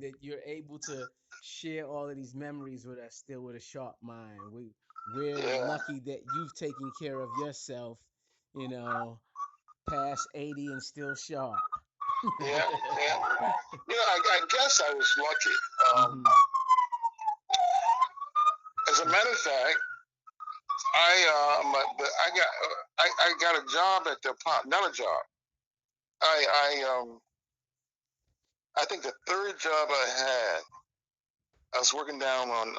that you're able to share all of these memories with us still with a sharp mind. We're Yeah, lucky that you've taken care of yourself, you know, past 80 and still sharp. yeah, yeah. I guess I was lucky. Um, Hmm. as a matter of fact, I got a job at the pond. Not a job. I think the third job I had, I was working down on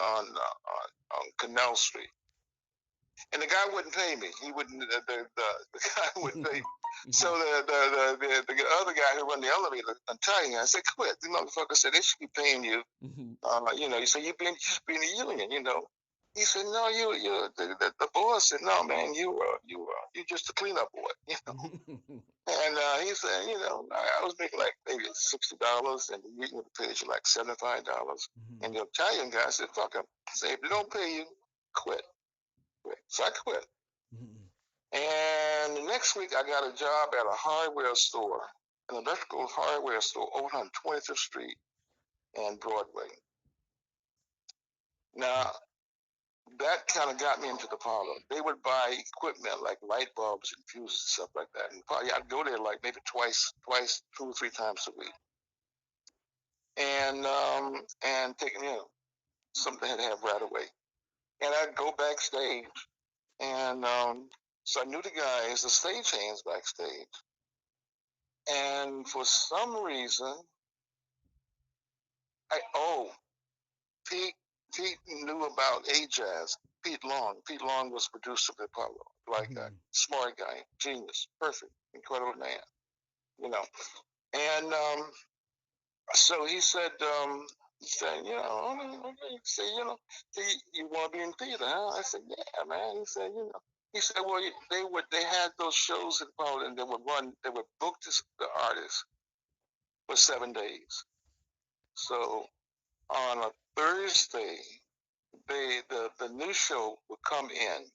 Canal Street, and the guy wouldn't pay me. He wouldn't. The guy wouldn't pay me. So the other guy who run the elevator, I'm telling you, I said, quit. The motherfucker said they should be paying you. He said you should be in the union. He said, no, the boss said, no, man, you just a cleanup boy. And he said, I was making like maybe $60, and the union would pay you like $75. And the Italian guy said, fuck him. Say, if they don't pay you, quit. So I quit. And the next week, I got a job at a hardware store, an electrical hardware store over on 25th Street and Broadway. Now, that kind of got me into the parlor. They would buy equipment like light bulbs and fuses and stuff like that. And probably I'd go there like maybe twice, 2 or 3 times a week, and take something they had to have right away. And I'd go backstage, and so I knew the guys, the stagehands backstage. And for some reason, I oh Pete Pete knew about Ajass. Pete Long. Pete Long was producer of the Apollo. Like a smart guy, genius, perfect, incredible man. You know. And so he said, he said, you want to be in theater, huh? I said, yeah, man. He said, He said, well, they had those shows in Apollo, and they would book the artist for 7 days. So on a Thursday, the new show would come in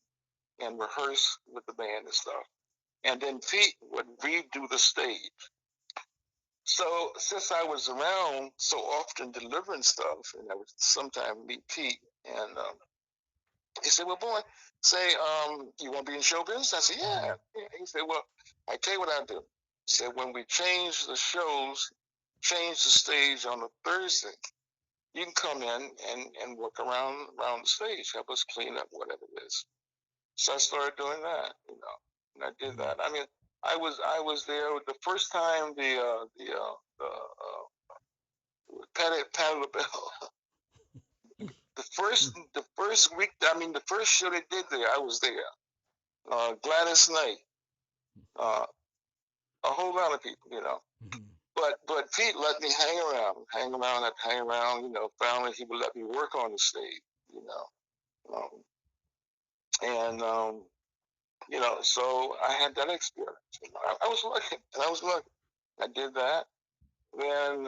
and rehearse with the band and stuff, and then Pete would redo the stage. So since I was around so often delivering stuff, and I would sometimes meet Pete, and he said, "Well, boy, say, you want to be in show business?" I said, "Yeah." He said, "Well, I tell you what I do." He said, "When we change the shows, change the stage on a Thursday, you can come in and work around the stage, help us clean up whatever it is." So I started doing that, and I did that. I mean, I was there the first time the bell. The first week, I mean, the first show they did there, I was there. Gladys Knight, uh, a whole lot of people. But Pete let me hang around. Finally he would let me work on the stage. You know, and so I had that experience. I was lucky, and I was lucky. I did that. Then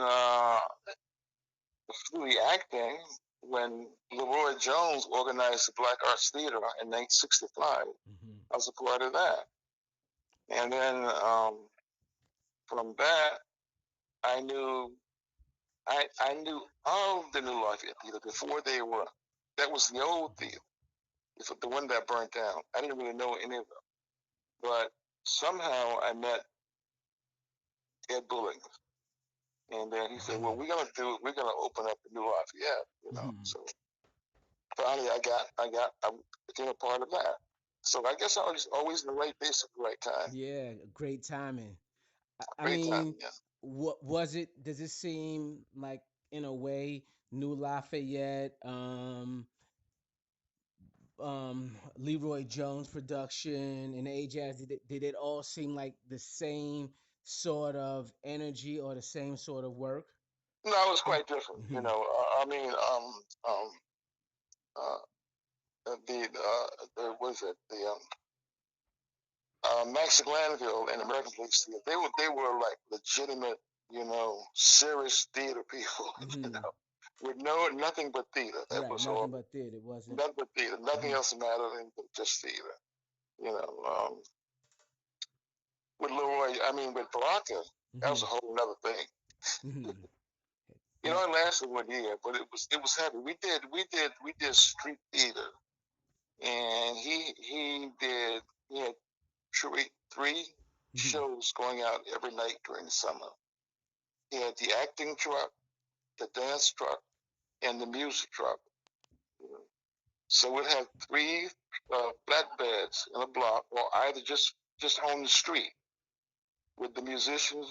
through the acting, when Leroy Jones organized the Black Arts Theater in 1965, I was a part of that. And then from that, I knew I knew of the New Lafayette Theater before they were. That was the old theater, the one that burnt down. I didn't really know any of them, but somehow I met Ed Bulling, and then he said, "Well, we're gonna open up the New Lafayette." So finally, I became a part of that. So I guess I was always in the right place at the right time. Yeah, great timing. I Great time, mean, yeah. what was it? Does it seem like, in a way, New Lafayette, Leroy Jones production, and Ajax? Did it all seem like the same sort of energy or the same sort of work? No, it was quite different. Hmm. I mean, uh, the was it the Max Glanville and American Police Theater? They were like legitimate, serious theater people. you Hmm. know, with nothing but theater. That Right, was nothing all. but theater. It wasn't. Nothing but theater. Nothing Hmm. else mattered than just theater. You know, with Leroy, I mean, with Baraka, that was Hmm. a whole other thing. Hmm. You know, it lasted 1 year, but it was heavy. We did street theater, and he had three Mhm. shows going out every night during the summer. He had the acting truck, the dance truck, and the music truck. So we'd have three flatbeds in a block, or either just on the street with the musicians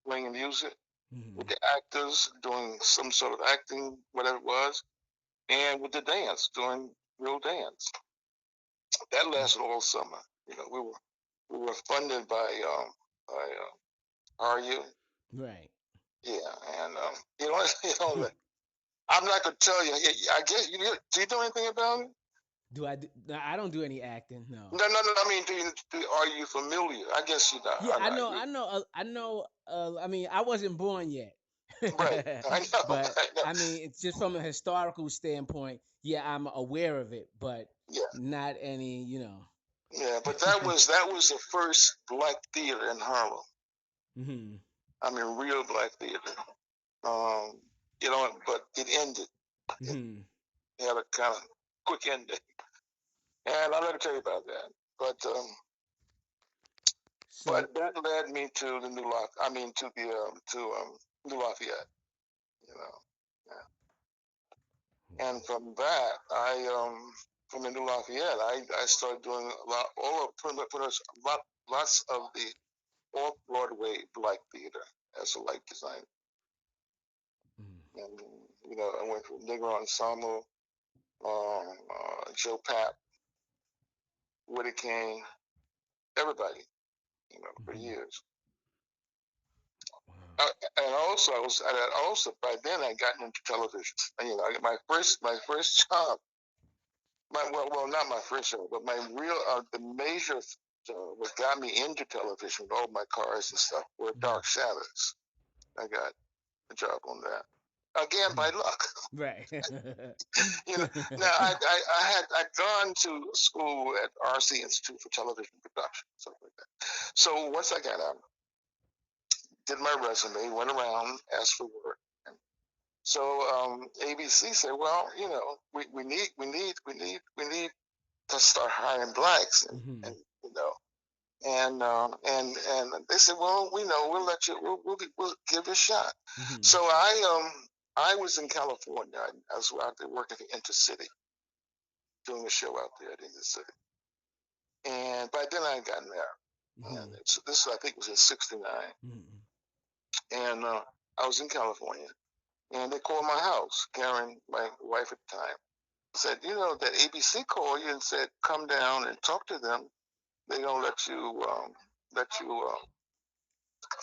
playing music, with Mhm. the actors doing some sort of acting, whatever it was, and with the dance doing real dance. That lasted all summer. We were funded by RU. Right. Yeah, and I'm not gonna tell you. I guess do you know anything about it? No, I don't do any acting. No. No, no, no. I mean, are you familiar? I guess you're not. Yeah, I'm I not. know. I know. I know. I mean, I wasn't born yet, Right. I know. but I know. I mean, it's just from a historical standpoint. Yeah, I'm aware of it, but Yeah, not any. You know. yeah. But that was the first black theater in Harlem. Mhm. I mean, real black theater. Um, but it ended. It Mhm. had a kind of quick ending, and I'm not gonna tell you about that. But um, So. but that led me to the New Lock. I mean, to New Lafayette. You know, yeah. And from that, from the New Lafayette, I started doing a lot, all of pretty much lots of the off Broadway black theater as a light designer. Mhm. And I went from Negro Ensemble, Joe Papp, Woodie King, everybody, for Mhm. years. Wow. And also, I by then I gotten into television. And, my first job, not my first job, but my real, the major, what got me into television with all my cars and stuff were Mhm. Dark Shadows. I got a job on that again by Mhm. luck. Right. you know, now I'd gone to school at RC Institute for Television Production, something like that. So once I got out, did my resume, went around, asked for work. And so ABC said, well, we need to start hiring blacks, and Mhm. you know, and they said, well, we know, we'll let you, we'll give you a shot. Mhm. So I was in California. I was out there working for Intercity, doing a show out there at Intercity, and by then I had gotten married, and Mhm. this I think was in '69, Mhm. and I was in California, and they called my house. Karen, my wife at the time, said, that ABC called you and said, come down and talk to them. They're gonna let you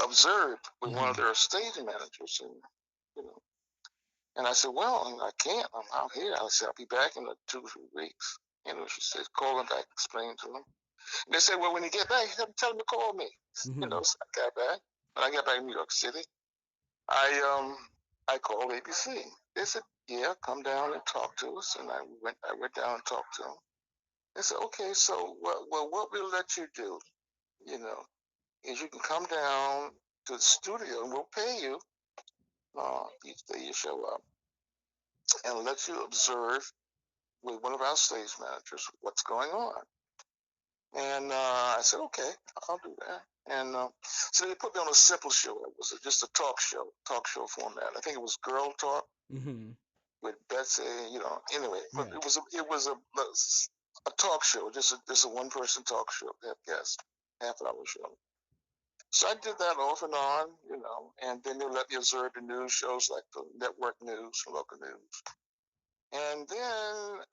observe with one of Mhm. their stage managers, you know. And I said, well, I can't. I'm out here. I said, I'll be back in 2 or 3 weeks. She said, call them back, explain to them. And they said, well, when you get back, tell them to call me. Mhm. So I got back. When I got back in New York City, I called ABC. They said, yeah, come down and talk to us. And I went down and talked to them. They said, okay, so what we'll let you do, you know, is you can come down to the studio and we'll pay you each day you show up and let you observe with one of our stage managers what's going on. And I said, okay, I'll do that. And so they put me on a simple show. It was just a talk show format. I think it was Girl Talk Mhm. with Betsy. Anyway, but Right. it was a talk show, just a one person talk show. Have guests, half-hour show. So I did that off and on, and then they let me observe the news shows like the network news, local news. And then